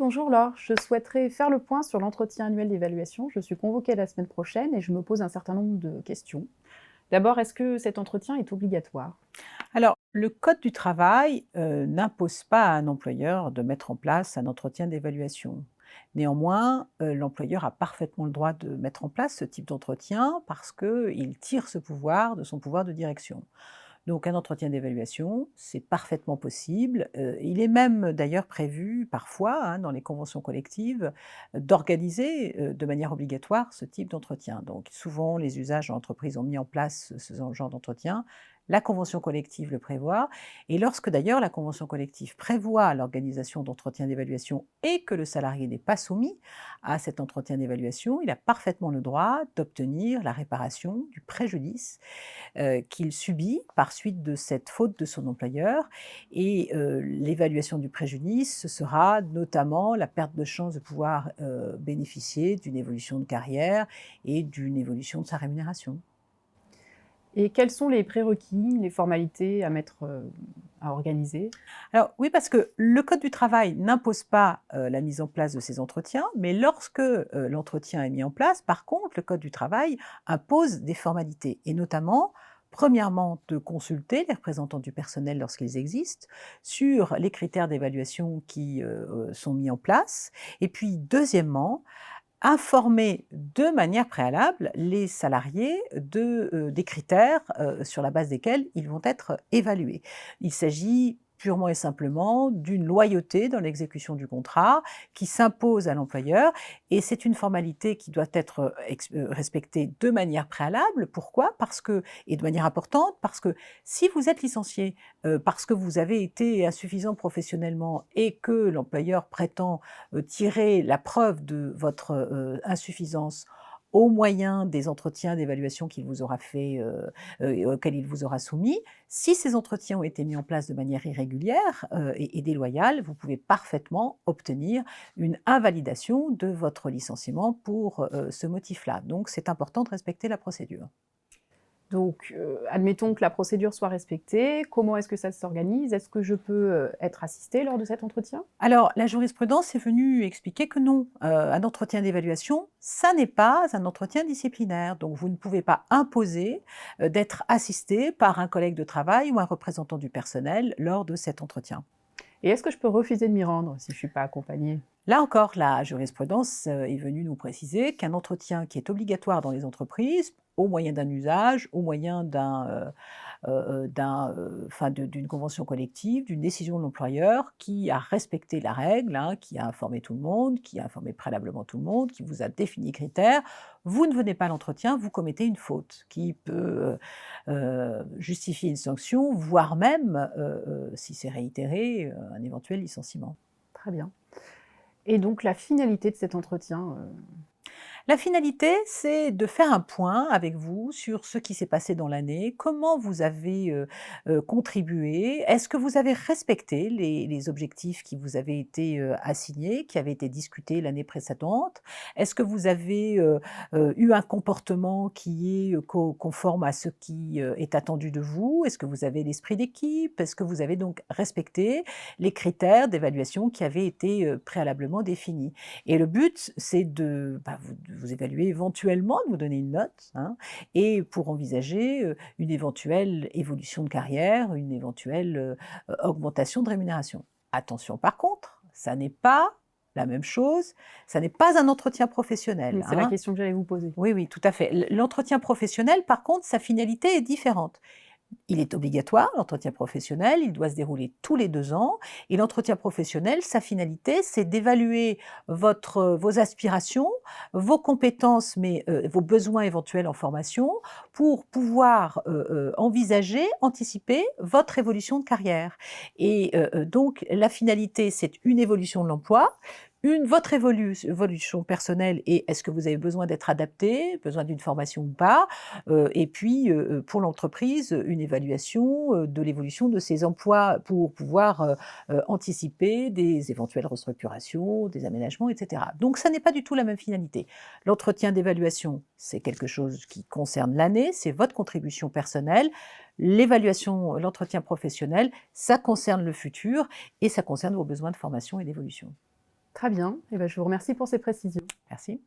bonjour Laure. Je souhaiterais faire le point sur l'entretien annuel d'évaluation. Je suis convoquée la semaine prochaine et je me pose un certain nombre de questions. D'abord, est-ce que cet entretien est obligatoire? Alors, le Code du travail n'impose pas à un employeur de mettre en place un entretien d'évaluation. Néanmoins, l'employeur a parfaitement le droit de mettre en place ce type d'entretien parce qu'il tire ce pouvoir de son pouvoir de direction. Donc un entretien d'évaluation, c'est parfaitement possible. Il est même d'ailleurs prévu parfois, hein, dans les conventions collectives, d'organiser, de manière obligatoire ce type d'entretien. Donc souvent, les usages en entreprise ont mis en place ce genre d'entretien. La convention collective le prévoit et lorsque d'ailleurs la convention collective prévoit l'organisation d'entretiens d'évaluation et que le salarié n'est pas soumis à cet entretien d'évaluation, il a parfaitement le droit d'obtenir la réparation du préjudice qu'il subit par suite de cette faute de son employeur et l'évaluation du préjudice, ce sera notamment la perte de chance de pouvoir, bénéficier d'une évolution de carrière et d'une évolution de sa rémunération. Et quels sont les prérequis, les formalités à mettre, à organiser? Alors oui, parce que le code du travail n'impose pas, la mise en place de ces entretiens, mais lorsque, l'entretien est mis en place, par contre, le code du travail impose des formalités et notamment, premièrement, de consulter les représentants du personnel lorsqu'ils existent, sur les critères d'évaluation qui, sont mis en place et puis deuxièmement, informer de manière préalable les salariés des critères, sur la base desquels ils vont être évalués. Il s'agit purement et simplement d'une loyauté dans l'exécution du contrat qui s'impose à l'employeur et c'est une formalité qui doit être, respectée de manière préalable. Pourquoi? Parce que et de manière importante, parce que si vous êtes licencié, parce que vous avez été insuffisant professionnellement et que l'employeur prétend tirer la preuve de votre, insuffisance au moyen des entretiens d'évaluation qu'il vous aura fait, auxquels il vous aura soumis. Si ces entretiens ont été mis en place de manière irrégulière, et déloyale, vous pouvez parfaitement obtenir une invalidation de votre licenciement pour, ce motif-là. Donc c'est important de respecter la procédure. Donc, admettons que la procédure soit respectée. Comment est-ce que ça s'organise? Est-ce que je peux, être assistée lors de cet entretien? Alors, la jurisprudence est venue expliquer que non, un entretien d'évaluation, ça n'est pas un entretien disciplinaire. Donc vous ne pouvez pas imposer, d'être assisté par un collègue de travail ou un représentant du personnel lors de cet entretien. Et est-ce que je peux refuser de m'y rendre si je ne suis pas accompagnée? Là encore, la jurisprudence, est venue nous préciser qu'un entretien qui est obligatoire dans les entreprises, au moyen d'un usage, au moyen enfin d'une convention collective, d'une décision de l'employeur qui a respecté la règle, hein, qui a informé tout le monde, qui a informé préalablement tout le monde, qui vous a défini les critères. Vous ne venez pas à l'entretien, vous commettez une faute qui peut, justifier une sanction, voire même, si c'est réitéré, un éventuel licenciement. Très bien. Et donc la finalité de cet entretien, La finalité, c'est de faire un point avec vous sur ce qui s'est passé dans l'année, comment vous avez, contribué. Est-ce que vous avez respecté les objectifs qui vous avaient été, assignés, qui avaient été discutés l'année précédente? Est-ce que vous avez, eu un comportement qui est, conforme à ce qui, est attendu de vous? Est-ce que vous avez l'esprit d'équipe? Est-ce que vous avez donc respecté les critères d'évaluation qui avaient été, préalablement définis? Et le but, c'est de, vous évaluer éventuellement, de vous donner une note, hein, et pour envisager, une éventuelle évolution de carrière, une éventuelle, augmentation de rémunération. Attention par contre, ça n'est pas la même chose, ça n'est pas un entretien professionnel, c'est la hein. question que j'allais vous poser. Oui, oui, tout à fait. L'entretien professionnel, par contre, sa finalité est différente. Il est obligatoire, l'entretien professionnel, il doit se dérouler tous les 2 ans et l'entretien professionnel, sa finalité, c'est d'évaluer vos aspirations, vos compétences, mais vos besoins éventuels en formation pour pouvoir, envisager, anticiper votre évolution de carrière et donc la finalité, c'est une évolution de l'emploi, votre évolution personnelle et est-ce que vous avez besoin d'être adapté, besoin d'une formation ou pas? Et puis, pour l'entreprise, une évaluation, de l'évolution de ses emplois pour pouvoir, anticiper des éventuelles restructurations, des aménagements et cetera. Donc ça n'est pas du tout la même finalité. L'entretien d'évaluation, c'est quelque chose qui concerne l'année, c'est votre contribution personnelle. L'évaluation, l'entretien professionnel, ça concerne le futur et ça concerne vos besoins de formation et d'évolution. Très bien. Eh ben, je vous remercie pour ces précisions. Merci.